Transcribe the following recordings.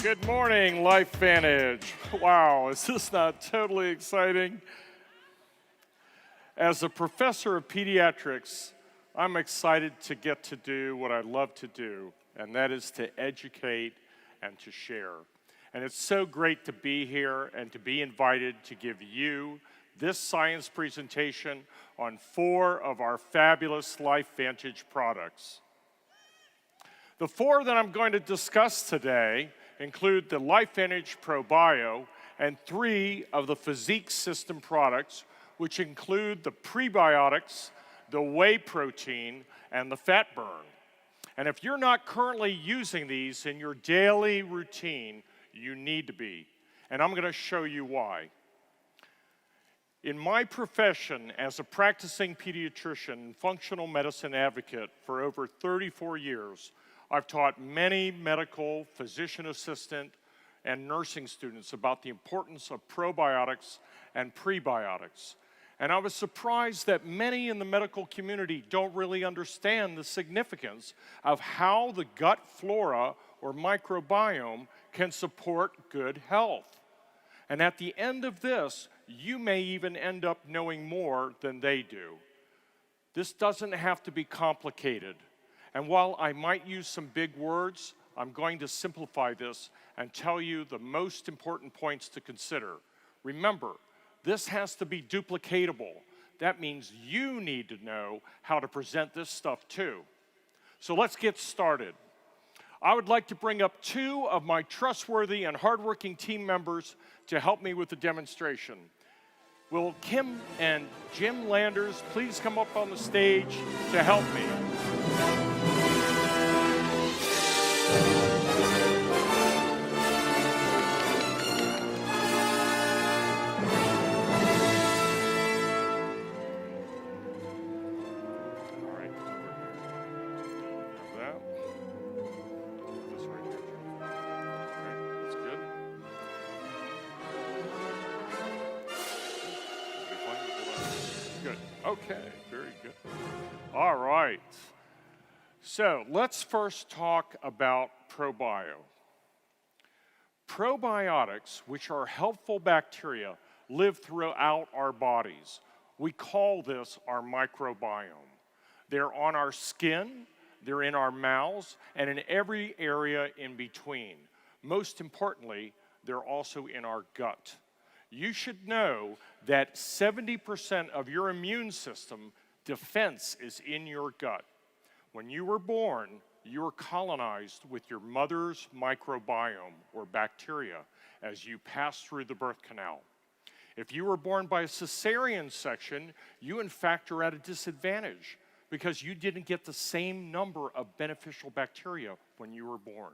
Good morning, LifeVantage. Wow, is this not totally exciting? As a professor of pediatrics, I'm excited to get to do what I love to do, and that is to educate and to share. And it's so great to be here and to be invited to give you this science presentation on 4 of our fabulous LifeVantage products. The 4 that I'm going to discuss today include the LifeVantage ProBio and 3 of the Physique System products, which include the Prebiotics, the whey protein, and the fat burn. And if you're not currently using these in your daily routine, you need to be. And I'm going to show you why. In my profession as a practicing pediatrician and functional medicine advocate for over 34 years, I've taught many medical, physician assistant, and nursing students about the importance of probiotics and prebiotics. And I was surprised that many in the medical community don't really understand the significance of how the gut flora or microbiome can support good health. And at the end of this, you may even end up knowing more than they do. This doesn't have to be complicated. And while I might use some big words, I'm going to simplify this and tell you the most important points to consider. Remember, this has to be duplicatable. That means you need to know how to present this stuff too. So let's get started. I would like to bring up 2 of my trustworthy and hardworking team members to help me with the demonstration. Will Kim and Jim Landers please come up on the stage to help me? Okay, very good. All right. So let's first talk about ProBio. Probiotics, which are helpful bacteria, live throughout our bodies. We call this our microbiome. They're on our skin, they're in our mouths, and in every area in between. Most importantly, they're also in our gut. You should know that 70% of your immune system defense is in your gut. When you were born, you were colonized with your mother's microbiome, or bacteria, as you passed through the birth canal. If you were born by a cesarean section, you in fact are at a disadvantage because you didn't get the same number of beneficial bacteria when you were born.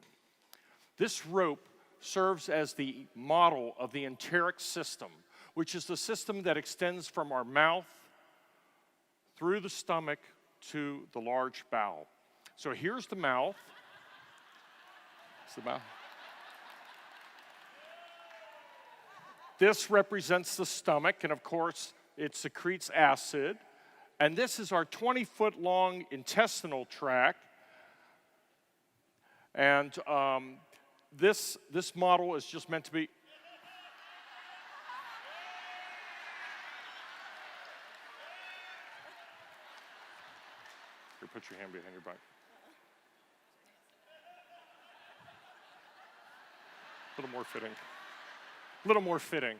This rope serves as the model of the enteric system, which is the system that extends from our mouth through the stomach to the large bowel. So here's the mouth. It's the mouth. This represents the stomach, and of course, it secretes acid. And this is our 20-foot-long intestinal tract. And this model is just meant to be. Here, put your hand behind your back. A little more fitting. A little more fitting.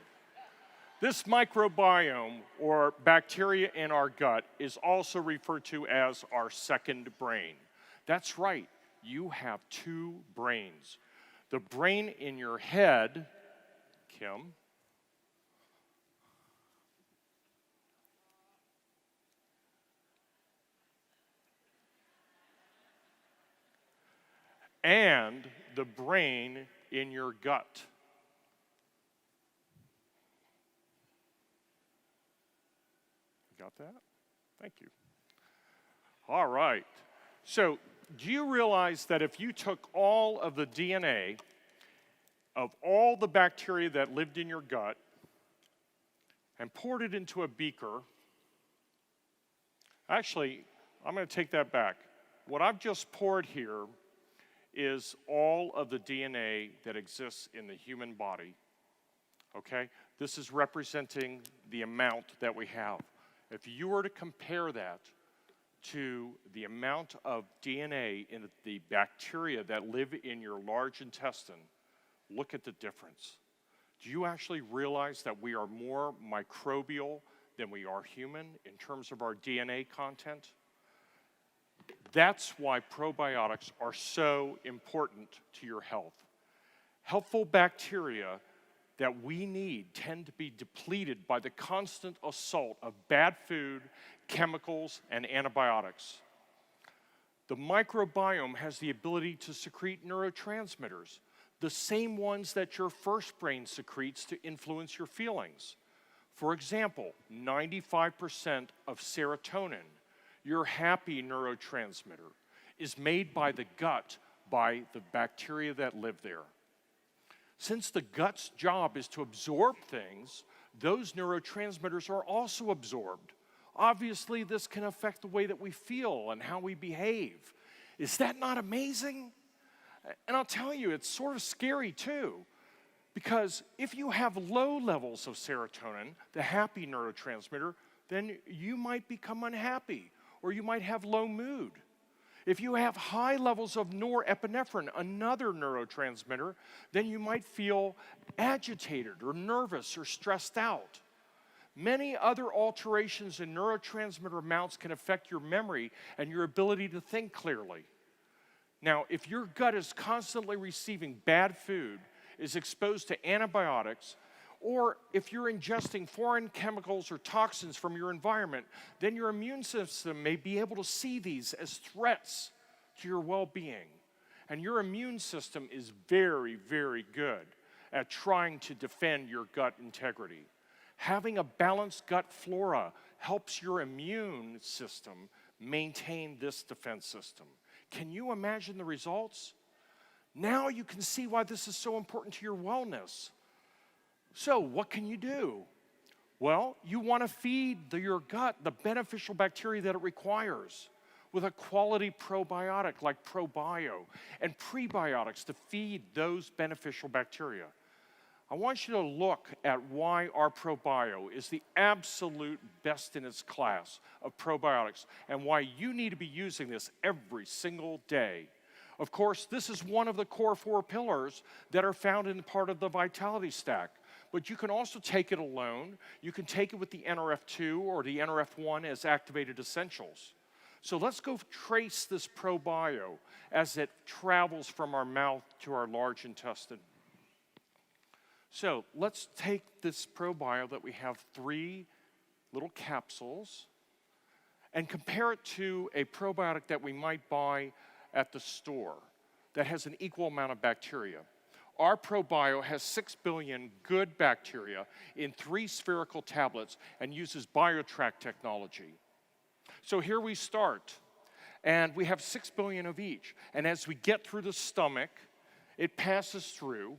This microbiome, or bacteria in our gut, is also referred to as our second brain. That's right, you have 2 brains. The brain in your head, Kim, and the brain in your gut. Got that? Thank you. All right. So, do you realize that if you took all of the DNA of all the bacteria that lived in your gut and poured it into a beaker, actually, I'm going to take that back. What I've just poured here is all of the DNA that exists in the human body, okay? This is representing the amount that we have. If you were to compare that to the amount of DNA in the bacteria that live in your large intestine, look at the difference. Do you actually realize that we are more microbial than we are human in terms of our DNA content? That's why probiotics are so important to your health. Helpful bacteria that we need tend to be depleted by the constant assault of bad food, chemicals, and antibiotics. The microbiome has the ability to secrete neurotransmitters, the same ones that your first brain secretes to influence your feelings. For example, 95% of serotonin, your happy neurotransmitter, is made by the gut by the bacteria that live there. Since the gut's job is to absorb things, those neurotransmitters are also absorbed. Obviously, this can affect the way that we feel and how we behave. Is that not amazing? And I'll tell you, it's sort of scary too, because if you have low levels of serotonin, the happy neurotransmitter, then you might become unhappy, or you might have low mood. If you have high levels of norepinephrine, another neurotransmitter, then you might feel agitated or nervous or stressed out. Many other alterations in neurotransmitter amounts can affect your memory and your ability to think clearly. Now, if your gut is constantly receiving bad food, is exposed to antibiotics, or if you're ingesting foreign chemicals or toxins from your environment, then your immune system may be able to see these as threats to your well-being. And your immune system is very, very good at trying to defend your gut integrity. Having a balanced gut flora helps your immune system maintain this defense system. Can you imagine the results? Now you can see why this is so important to your wellness. So what can you do? Well, you want to feed your gut the beneficial bacteria that it requires with a quality probiotic like Probio and prebiotics to feed those beneficial bacteria. I want you to look at why our Probio is the absolute best in its class of probiotics and why you need to be using this every single day. Of course, this is one of the core 4 pillars that are found in part of the Vitality Stack. But you can also take it alone. You can take it with the NRF2 or the NRF1 as activated essentials. So let's go trace this Probio as it travels from our mouth to our large intestine. So let's take this Probio that we have 3 little capsules and compare it to a probiotic that we might buy at the store that has an equal amount of bacteria. Our Probio has 6 billion good bacteria in 3 spherical tablets and uses BioTrack technology. So here we start, and we have 6 billion of each. And as we get through the stomach, it passes through,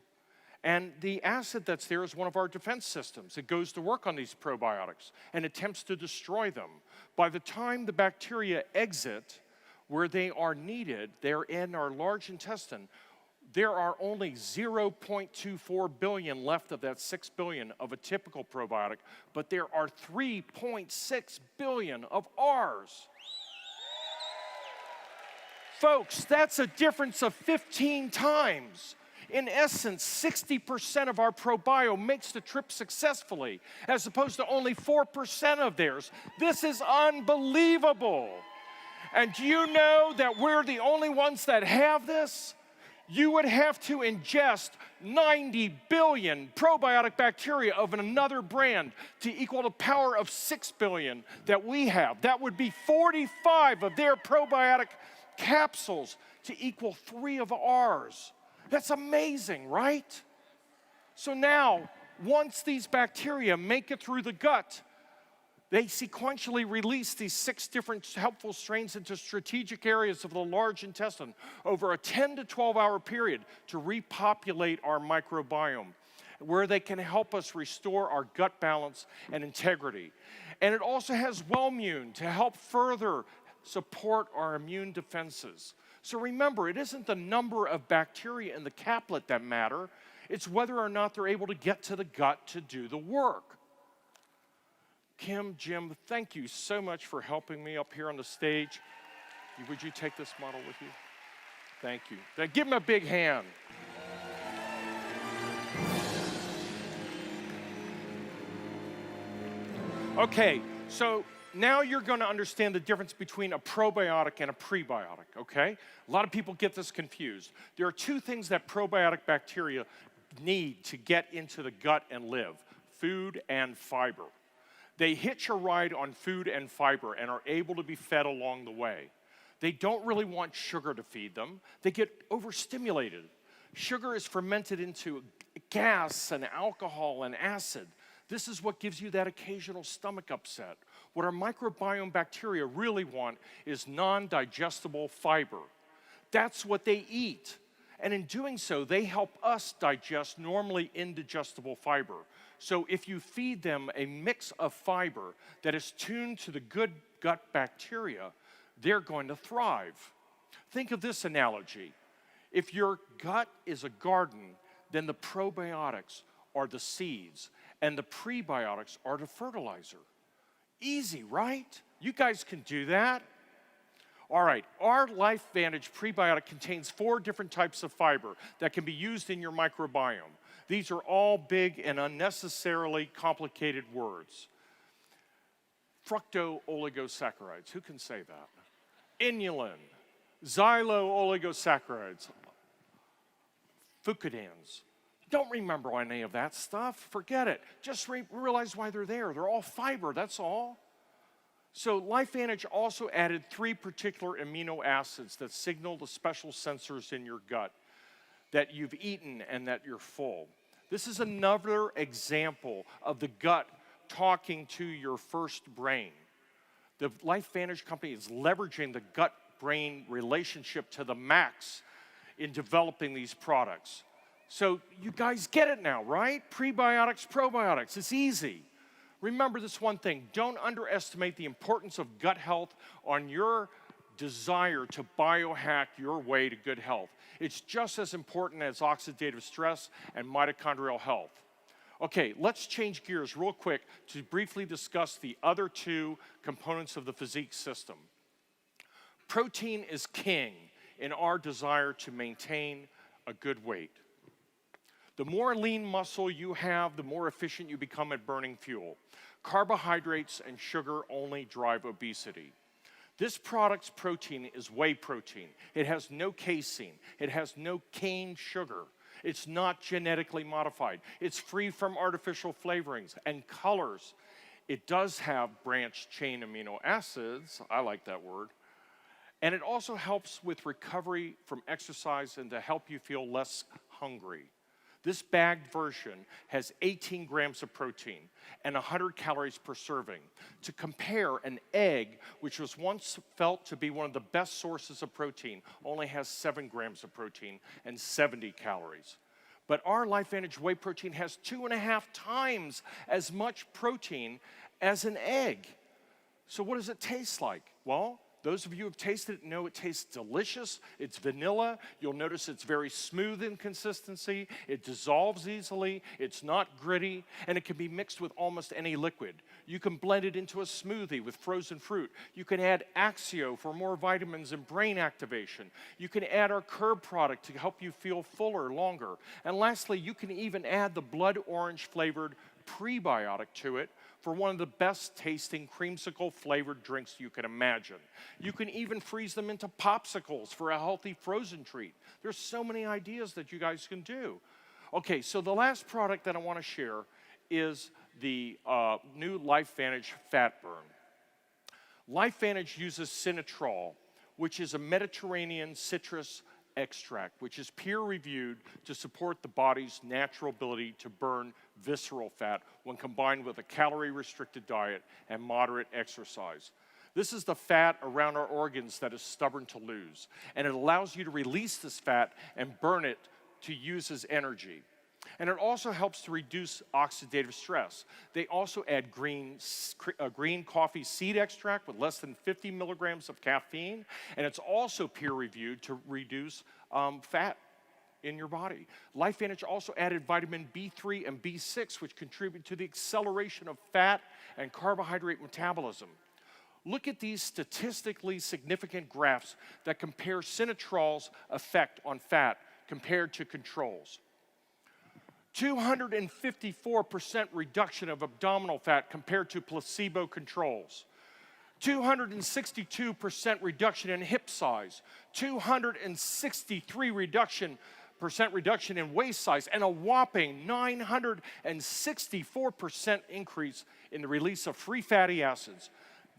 and the acid that's there is one of our defense systems. It goes to work on these probiotics and attempts to destroy them. By the time the bacteria exit where they are needed, they're in our large intestine, there are only 0.24 billion left of that 6 billion of a typical probiotic, but there are 3.6 billion of ours. Folks, that's a difference of 15 times. In essence, 60% of our Probio makes the trip successfully, as opposed to only 4% of theirs. This is unbelievable. And do you know that we're the only ones that have this? You would have to ingest 90 billion probiotic bacteria of another brand to equal the power of 6 billion that we have. That would be 45 of their probiotic capsules to equal 3 of ours. That's amazing, right? So now, once these bacteria make it through the gut, they sequentially release these 6 different helpful strains into strategic areas of the large intestine over a 10 to 12 hour period to repopulate our microbiome, where they can help us restore our gut balance and integrity. And it also has Wellmune to help further support our immune defenses. So remember, it isn't the number of bacteria in the caplet that matter, it's whether or not they're able to get to the gut to do the work. Kim, Jim, thank you so much for helping me up here on the stage. Would you take this model with you? Thank you. Give him a big hand. Okay, so now you're going to understand the difference between a probiotic and a prebiotic, okay? A lot of people get this confused. There are two things that probiotic bacteria need to get into the gut and live: food and fiber. They hitch a ride on food and fiber and are able to be fed along the way. They don't really want sugar to feed them. They get overstimulated. Sugar is fermented into gas and alcohol and acid. This is what gives you that occasional stomach upset. What our microbiome bacteria really want is non-digestible fiber. That's what they eat. And in doing so, they help us digest normally indigestible fiber. So if you feed them a mix of fiber that is tuned to the good gut bacteria, they're going to thrive. Think of this analogy. If your gut is a garden, then the probiotics are the seeds, and the prebiotics are the fertilizer. Easy, right? You guys can do that. All right, our LifeVantage prebiotic contains 4 different types of fiber that can be used in your microbiome. These are all big and unnecessarily complicated words. Fructooligosaccharides, who can say that? Inulin, xylo-oligosaccharides, fucodans. Don't remember any of that stuff. Forget it. Just realize why they're there. They're all fiber, that's all. So LifeVantage also added 3 particular amino acids that signal the special sensors in your gut that you've eaten and that you're full. This is another example of the gut talking to your first brain. The LifeVantage company is leveraging the gut-brain relationship to the max in developing these products. So you guys get it now, right? Prebiotics, probiotics, it's easy. Remember this one thing: don't underestimate the importance of gut health on your desire to biohack your way to good health. It's just as important as oxidative stress and mitochondrial health. Okay, let's change gears real quick to briefly discuss the other 2 components of the physique system. Protein is king in our desire to maintain a good weight. The more lean muscle you have, the more efficient you become at burning fuel. Carbohydrates and sugar only drive obesity. This product's protein is whey protein. It has no casein. It has no cane sugar. It's not genetically modified. It's free from artificial flavorings and colors. It does have branched chain amino acids. I like that word. And it also helps with recovery from exercise and to help you feel less hungry. This bagged version has 18 grams of protein and 100 calories per serving. To compare, an egg, which was once felt to be one of the best sources of protein, only has 7 grams of protein and 70 calories. But our LifeVantage whey protein has 2.5 times as much protein as an egg. So what does it taste like? Well, those of you who have tasted it know it tastes delicious. It's vanilla. You'll notice it's very smooth in consistency. It dissolves easily. It's not gritty. And it can be mixed with almost any liquid. You can blend it into a smoothie with frozen fruit. You can add Axio for more vitamins and brain activation. You can add our Curb product to help you feel fuller longer. And lastly, you can even add the blood orange flavored Prebiotic to it for one of the best tasting creamsicle flavored drinks you can imagine. You can even freeze them into popsicles for a healthy frozen treat. There's so many ideas that you guys can do. Okay, so the last product that I want to share is the new LifeVantage Fat Burn. LifeVantage uses Sinatrol, which is a Mediterranean citrus extract, which is peer-reviewed to support the body's natural ability to burn visceral fat when combined with a calorie-restricted diet and moderate exercise. This is the fat around our organs that is stubborn to lose, and it allows you to release this fat and burn it to use as energy. And it also helps to reduce oxidative stress. They also add green coffee seed extract with less than 50 milligrams of caffeine, and it's also peer-reviewed to reduce fat in your body. LifeVantage also added vitamin B3 and B6, which contribute to the acceleration of fat and carbohydrate metabolism. Look at these statistically significant graphs that compare sinatrol's effect on fat compared to controls. 254% reduction of abdominal fat compared to placebo controls. 262% reduction in hip size. 263% reduction in waist size, and a whopping 964% increase in the release of free fatty acids.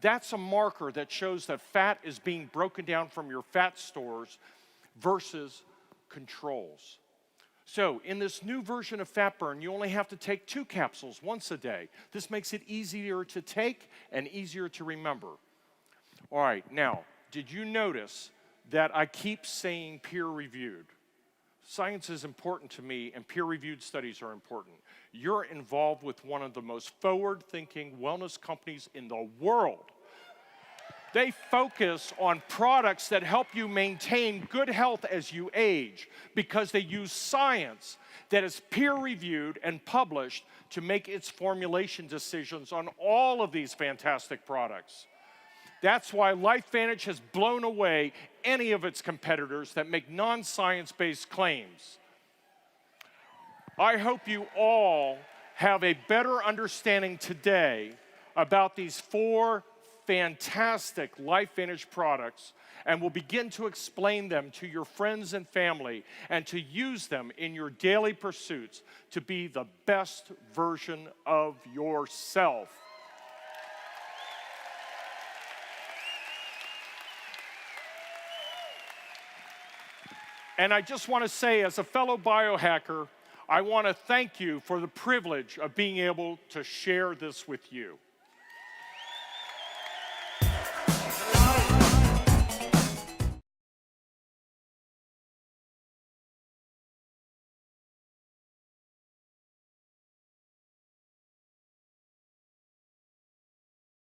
That's a marker that shows that fat is being broken down from your fat stores versus controls. So in this new version of Fat Burn, you only have to take 2 capsules once a day. This makes it easier to take and easier to remember. All right, now, did you notice that I keep saying peer-reviewed? Science is important to me, and peer-reviewed studies are important. You're involved with one of the most forward-thinking wellness companies in the world. They focus on products that help you maintain good health as you age because they use science that is peer-reviewed and published to make its formulation decisions on all of these fantastic products. That's why LifeVantage has blown away any of its competitors that make non-science-based claims. I hope you all have a better understanding today about these 4 fantastic LifeVantage products, and will begin to explain them to your friends and family and to use them in your daily pursuits to be the best version of yourself. And I just want to say, as a fellow biohacker, I want to thank you for the privilege of being able to share this with you.